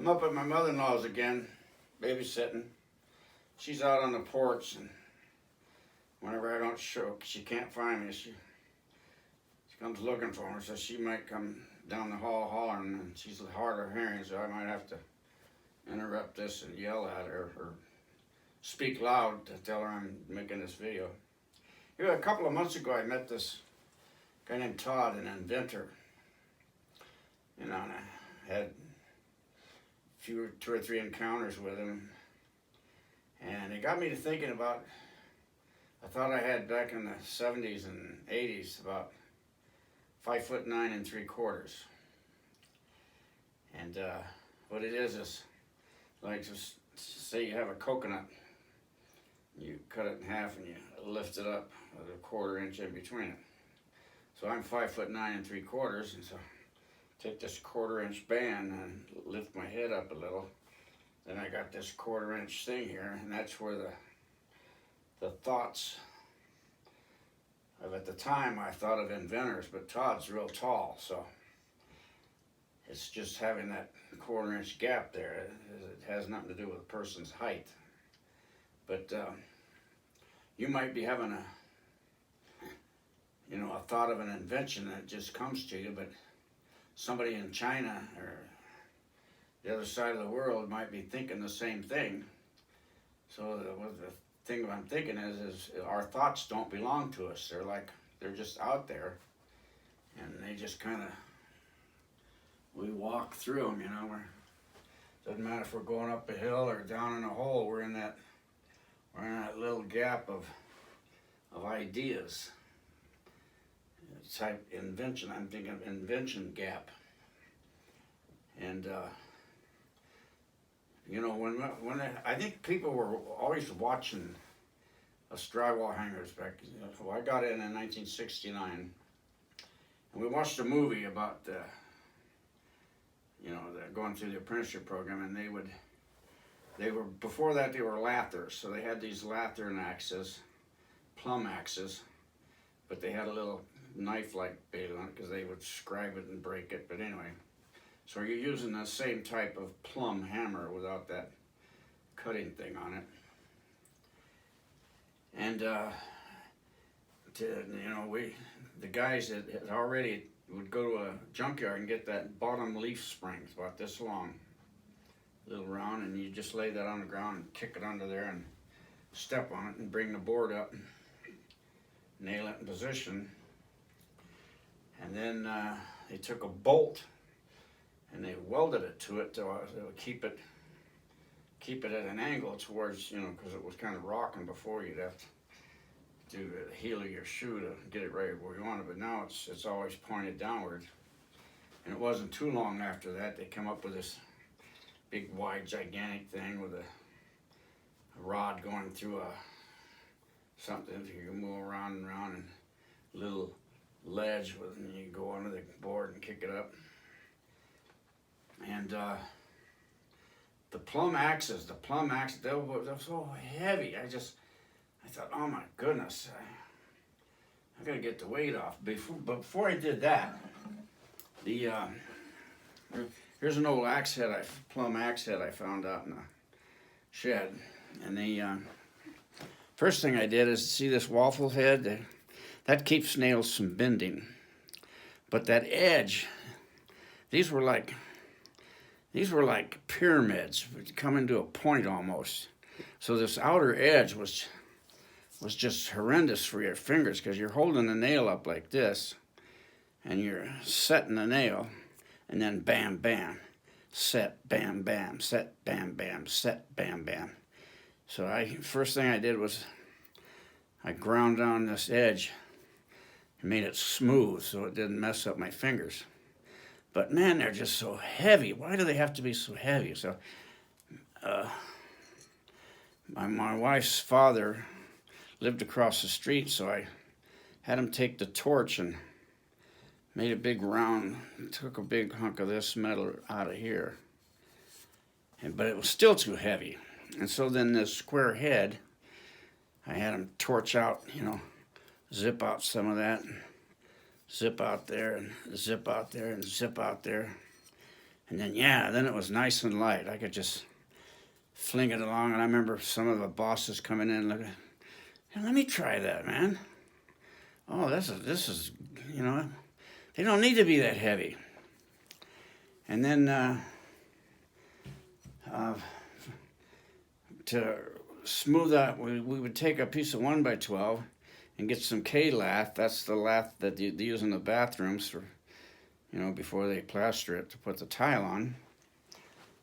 I'm up at my mother-in-law's again, babysitting. She's out on the porch, and whenever I don't show, she can't find me. She comes looking for me, so she might come down the hall hollering, and she's hard of hearing, so I might have to interrupt this and yell at her or speak loud to tell her I'm making this video. You know, a couple of months ago, I met this guy named Todd, an inventor. You know, and I had two or three encounters with him, and it got me to thinking about a thought I had back in the 70s and 80s about 5'9" 3/4. And what it is like, just say you have a coconut, you cut it in half and you lift it up with a 1/4 inch in between it. So I'm 5'9" 3/4, and so take this 1/4 inch band and lift my head up a little. Then I got this 1/4 inch thing here, and that's where the thoughts of, at the time I thought of inventors, but Todd's real tall, so it's just having that 1/4 inch gap there. It has nothing to do with a person's height. But you might be having a thought of an invention that just comes to you, but somebody in China or the other side of the world might be thinking the same thing. So the thing I'm thinking is our thoughts don't belong to us. They're just out there, and they just kind of, we walk through them, doesn't matter if we're going up a hill or down in a hole, we're in that little gap of ideas. Type invention, I'm thinking of invention gap. And I think people were always watching us drywall hangers back. I got in 1969, and we watched a movie about going through the apprenticeship program, and they were before that they were lathers, so they had these lathering axes, plumb axes, but they had a little knife-like blade on it because they would scribe it and break it. But anyway, so you're using the same type of plumb hammer without that cutting thing on it. And the guys that had already would go to a junkyard and get that bottom leaf springs about this long, little round, and you just lay that on the ground and kick it under there and step on it and bring the board up and nail it in position. And then they took a bolt and they welded it to it to keep it at an angle towards, because it was kind of rocking before. You'd have to do the heel of your shoe to get it right where you want it. But now it's always pointed downward. And it wasn't too long after that they came up with this big, wide, gigantic thing with a rod going through something so you can move around and around, and little ledge and you go under the board and kick it up. And the plumb axes, they were so heavy. I thought, oh my goodness, I gotta get the weight off. Before I did that, here's an old plumb axe head I found out in the shed. And the first thing I did is, see this waffle head? That keeps nails from bending. But that edge, these were like pyramids, coming to a point almost. So this outer edge was just horrendous for your fingers, because you're holding the nail up like this, and you're setting the nail, and then bam, bam, set, bam, bam, set, bam, bam, set, bam, bam. So first thing I did was I ground down this edge and made it smooth so it didn't mess up my fingers. But man, they're just so heavy. Why do they have to be so heavy? So my wife's father lived across the street, so I had him take the torch and made a big round, took a big hunk of this metal out of here. But it was still too heavy. And so then this square head, I had him torch out, zip out some of that, zip out there, and zip out there, and zip out there. And then, yeah, then it was nice and light. I could just fling it along. And I remember some of the bosses coming in looking, hey, let me try that, man. Oh, this is, you know, they don't need to be that heavy. And then to smooth out, we would take a piece of 1x12 and get some K-lath. That's the lath that they use in the bathrooms for, you know, before they plaster it to put the tile on.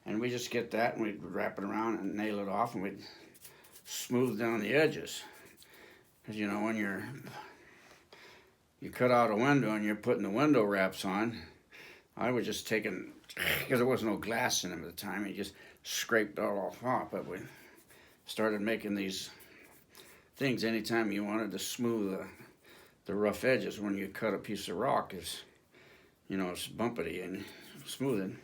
And we just get that and we'd wrap it around and nail it off and we'd smooth down the edges. Because, you know, when you cut out a window and you're putting the window wraps on, I was just taking, because there was no glass in them at the time, you just scraped it all off. But we started making these things anytime you wanted to smooth the rough edges. When you cut a piece of rock, is, you know, it's bumpity and smoothing.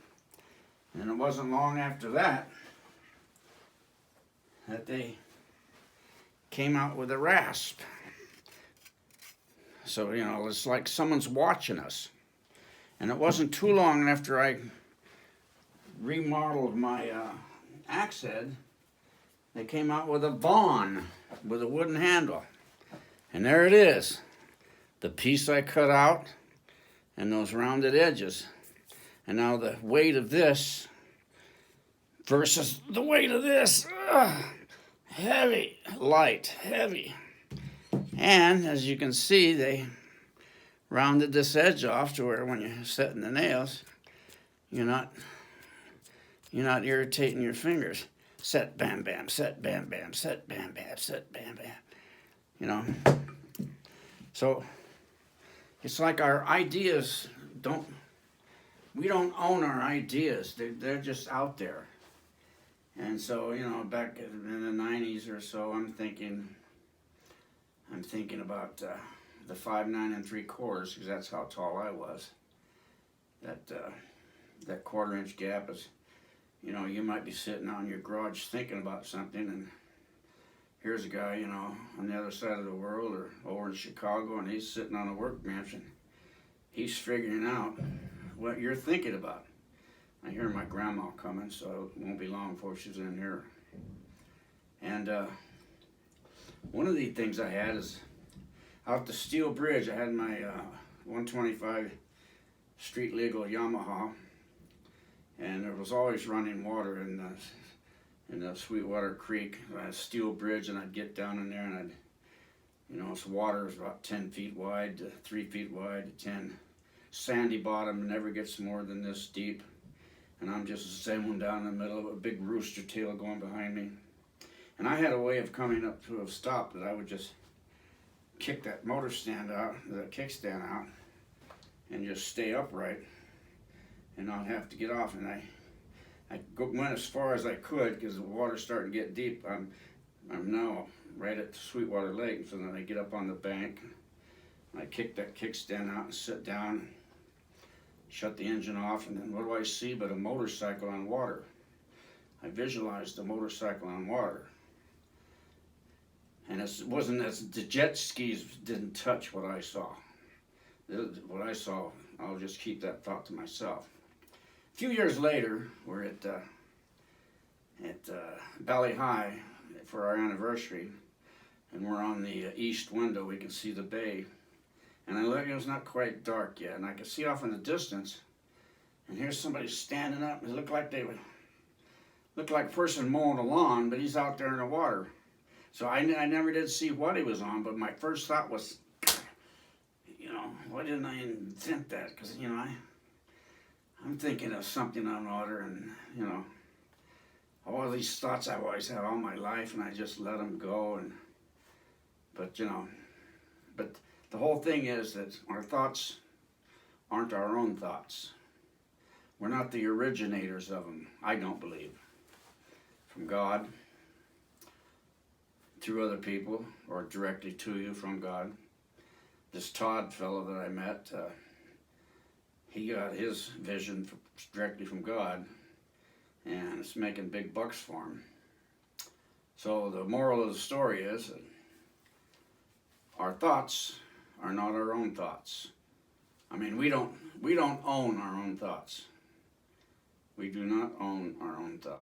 And it wasn't long after that they came out with a rasp. So, you know, it's like someone's watching us. And it wasn't too long after I remodeled my axe head, they came out with a Vaughn with a wooden handle. And there it is. The piece I cut out and those rounded edges. And now the weight of this versus the weight of this. Heavy, light, heavy. And as you can see, they rounded this edge off to where when you're setting the nails, you're not irritating your fingers. Set, bam, bam, set, bam, bam, set, bam, bam, set, bam, bam. You know. So it's like our ideas we don't own our ideas. They're just out there. And so, you know, back in the 90s or so, I'm thinking about the 5'9"3/4, because that's how tall I was. That quarter-inch gap is, you know, you might be sitting on your garage thinking about something, and here's a guy, you know, on the other side of the world or over in Chicago, and he's sitting on a workbench, and he's figuring out what you're thinking about. I hear my grandma coming, so it won't be long before she's in here. And one of the things I had is out the Steel Bridge, I had my 125 street legal Yamaha, and there was always running water in the Sweetwater Creek, Steel Bridge, and I'd get down in there and you know, this water is about 10 feet wide to 3 feet wide to 10. Sandy bottom, never gets more than this deep. And I'm just sailing down in the middle of a big rooster tail going behind me. And I had a way of coming up to a stop that I would just kick that motor stand out, the kickstand out, and just stay upright and not have to get off. And I went as far as I could because the water's starting to get deep. I'm now right at Sweetwater Lake, so then I get up on the bank, I kick that kickstand out and sit down, shut the engine off, and then what do I see but a motorcycle on water? I visualized a motorcycle on water. And it wasn't as the jet skis didn't touch what I saw. What I saw, I'll just keep that thought to myself. A few years later, we're at Valley High for our anniversary, and we're on the east window. We can see the bay, and I look. It was not quite dark yet, and I could see off in the distance. And here's somebody standing up. It looked like a person mowing a lawn, but he's out there in the water. So I never did see what he was on, but my first thought was, you know, why didn't I invent that? Because, you know, I'm thinking of something on water, and, you know, all these thoughts I've always had all my life, and I just let them go. But, you know, but the whole thing is that our thoughts aren't our own thoughts. We're not the originators of them, I don't believe. From God, through other people, or directly to you from God. This Todd fellow that I met, he got his vision directly from God, and it's making big bucks for him. So the moral of the story is that our thoughts are not our own thoughts. I mean, we don't own our own thoughts. We do not own our own thoughts.